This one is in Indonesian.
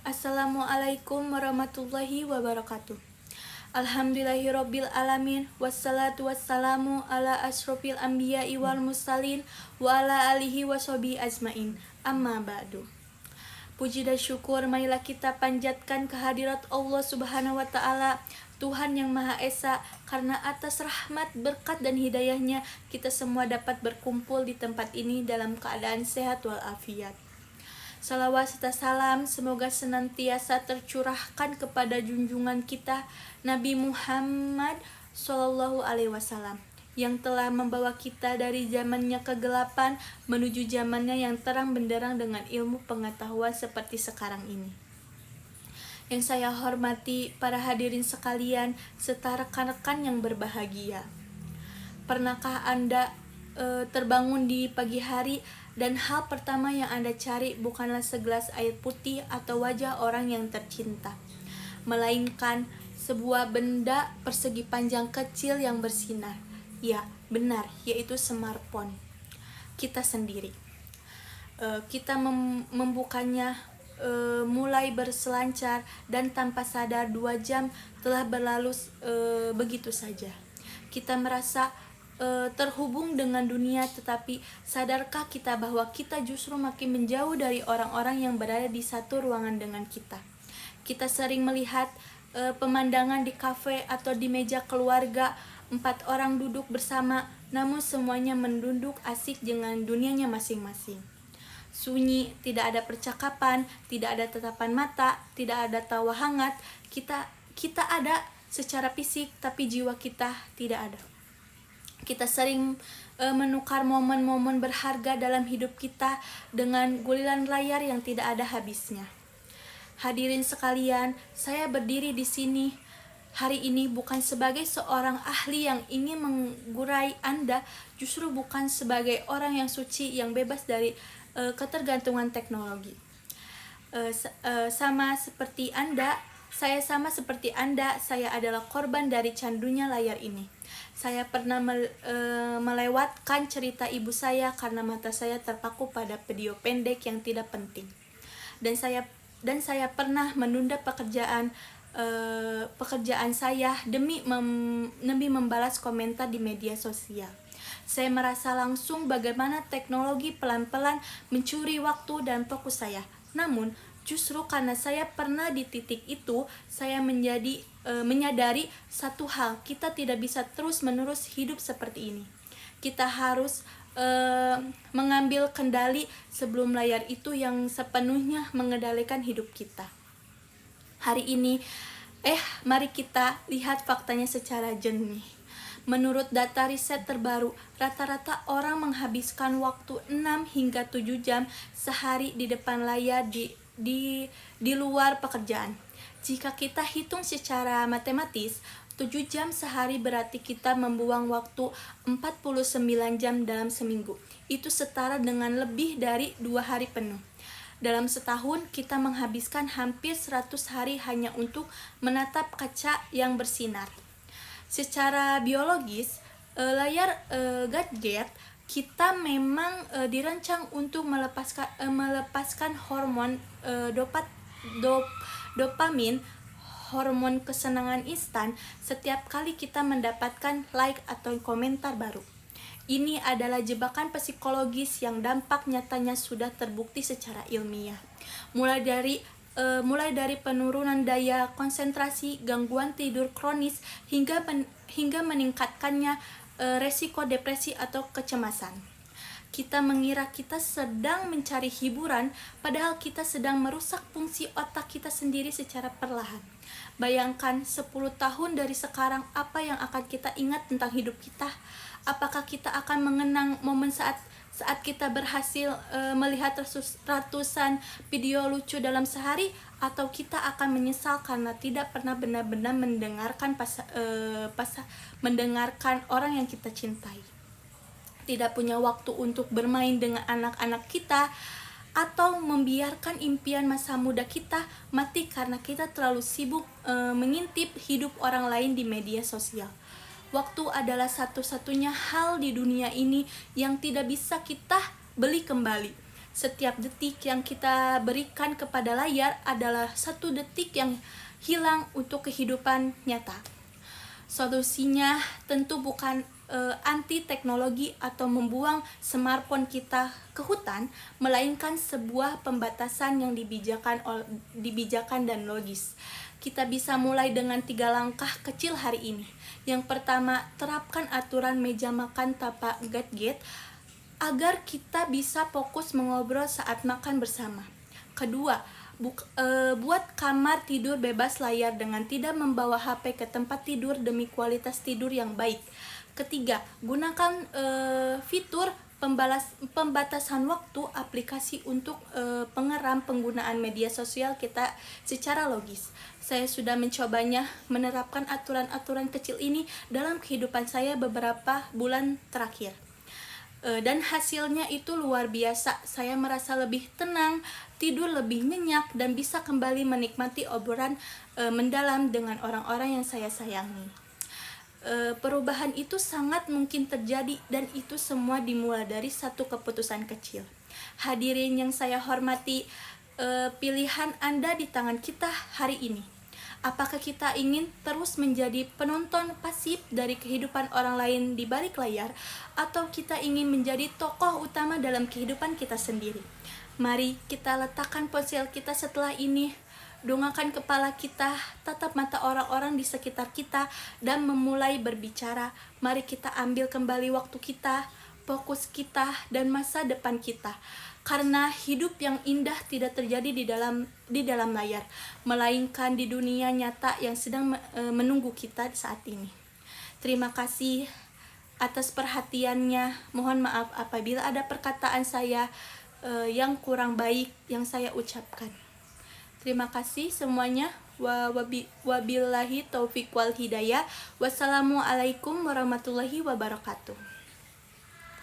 Assalamualaikum warahmatullahi wabarakatuh. Alhamdulillahirabbil alamin wassalatu wassalamu ala asyrofil anbiya'i wal mursalin wa ala alihi washabihi ajmain. Amma ba'du. Puji dan syukur marilah kita panjatkan kehadirat Allah Subhanahu wa taala, Tuhan yang Maha Esa, karena atas rahmat, berkat dan hidayahnya kita semua dapat berkumpul di tempat ini dalam keadaan sehat walafiat. Salawat serta salam semoga senantiasa tercurahkan kepada junjungan kita Nabi Muhammad SAW yang telah membawa kita dari zamannya kegelapan menuju zamannya yang terang benderang dengan ilmu pengetahuan seperti sekarang ini. Yang saya hormati para hadirin sekalian serta rekan-rekan yang berbahagia. Pernahkah Anda terbangun di pagi hari dan hal pertama yang Anda cari bukanlah segelas air putih atau wajah orang yang tercinta, melainkan sebuah benda persegi panjang kecil yang bersinar? Ya, benar, yaitu smartphone kita sendiri. Kita membukanya mulai berselancar dan tanpa sadar 2 jam telah berlalu begitu saja. Kita merasa terhubung dengan dunia, tetapi sadarkah kita bahwa kita justru makin menjauh dari orang-orang yang berada di satu ruangan dengan kita? Kita sering melihat pemandangan di kafe atau di meja keluarga, 4 orang duduk bersama, namun semuanya menduduk asik dengan dunianya masing-masing. Sunyi, tidak ada percakapan, tidak ada tatapan mata, tidak ada tawa hangat. Kita ada secara fisik, tapi jiwa kita tidak ada. Kita sering menukar momen-momen berharga dalam hidup kita dengan guliran layar yang tidak ada habisnya. Hadirin sekalian, saya berdiri di sini hari ini bukan sebagai seorang ahli yang ingin menggurai Anda, justru bukan sebagai orang yang suci yang bebas dari ketergantungan teknologi. Sama seperti Anda, saya adalah korban dari candunya layar ini. Saya pernah melewatkan cerita ibu saya karena mata saya terpaku pada video pendek yang tidak penting. Dan saya pernah menunda pekerjaan saya demi membalas komentar di media sosial. Saya merasa langsung bagaimana teknologi pelan-pelan mencuri waktu dan fokus saya. Namun, justru karena saya pernah di titik itu, saya menyadari satu hal, kita tidak bisa terus-menerus hidup seperti ini. Kita harus mengambil kendali sebelum layar itu yang sepenuhnya mengendalikan hidup kita. Hari ini, mari kita lihat faktanya secara jernih. Menurut data riset terbaru, rata-rata orang menghabiskan waktu 6 hingga 7 jam sehari di depan layar di luar pekerjaan. Jika kita hitung secara matematis, 7 jam sehari berarti kita membuang waktu 49 jam dalam seminggu. Itu setara dengan lebih dari 2 hari penuh. Dalam setahun, kita menghabiskan hampir 100 hari hanya untuk menatap kaca yang bersinar. Secara biologis, layar gadget kita memang dirancang untuk melepaskan hormon dopamin, hormon kesenangan instan setiap kali kita mendapatkan like atau komentar baru. Ini adalah jebakan psikologis yang dampak nyatanya sudah terbukti secara ilmiah. Mulai dari penurunan daya konsentrasi, gangguan tidur kronis, hingga meningkatkannya resiko depresi atau kecemasan. Kita mengira kita sedang mencari hiburan, padahal kita sedang merusak fungsi otak kita sendiri secara perlahan. Bayangkan 10 tahun dari sekarang, apa yang akan kita ingat tentang hidup kita? Apakah kita akan mengenang momen saat kita berhasil melihat ratusan video lucu dalam sehari, atau kita akan menyesal karena tidak pernah benar-benar mendengarkan orang yang kita cintai, tidak punya waktu untuk bermain dengan anak-anak kita, atau membiarkan impian masa muda kita mati karena kita terlalu sibuk mengintip hidup orang lain di media sosial. Waktu adalah satu-satunya hal di dunia ini yang tidak bisa kita beli kembali. Setiap detik yang kita berikan kepada layar adalah satu detik yang hilang untuk kehidupan nyata. Solusinya tentu bukan anti teknologi atau membuang smartphone kita ke hutan, melainkan sebuah pembatasan yang dibijakan dan logis. Kita bisa mulai dengan 3 langkah kecil hari ini. Yang pertama, terapkan aturan meja makan tanpa gadget agar kita bisa fokus mengobrol saat makan bersama. Kedua, buat kamar tidur bebas layar dengan tidak membawa HP ke tempat tidur demi kualitas tidur yang baik. Ketiga, gunakan fitur pembatasan waktu aplikasi untuk pengeram penggunaan media sosial kita secara logis. Saya sudah mencobanya, menerapkan aturan-aturan kecil ini dalam kehidupan saya beberapa bulan terakhir. Dan hasilnya itu luar biasa. Saya merasa lebih tenang, tidur lebih nyenyak, dan bisa kembali menikmati obrolan mendalam dengan orang-orang yang saya sayangi. Perubahan itu sangat mungkin terjadi, dan itu semua dimulai dari satu keputusan kecil. Hadirin yang saya hormati, pilihan Anda di tangan kita hari ini. Apakah kita ingin terus menjadi penonton pasif dari kehidupan orang lain di balik layar, atau kita ingin menjadi tokoh utama dalam kehidupan kita sendiri? Mari kita letakkan ponsel kita setelah ini, dongakkan kepala kita, tatap mata orang-orang di sekitar kita, dan memulai berbicara. Mari kita ambil kembali waktu kita, fokus kita, dan masa depan kita. Karena hidup yang indah tidak terjadi di dalam layar, melainkan di dunia nyata yang sedang menunggu kita saat ini. Terima kasih atas perhatiannya. Mohon maaf apabila ada perkataan saya yang kurang baik yang saya ucapkan. Terima kasih semuanya. Wabillahi taufiq wal hidayah. Wassalamualaikum warahmatullahi wabarakatuh.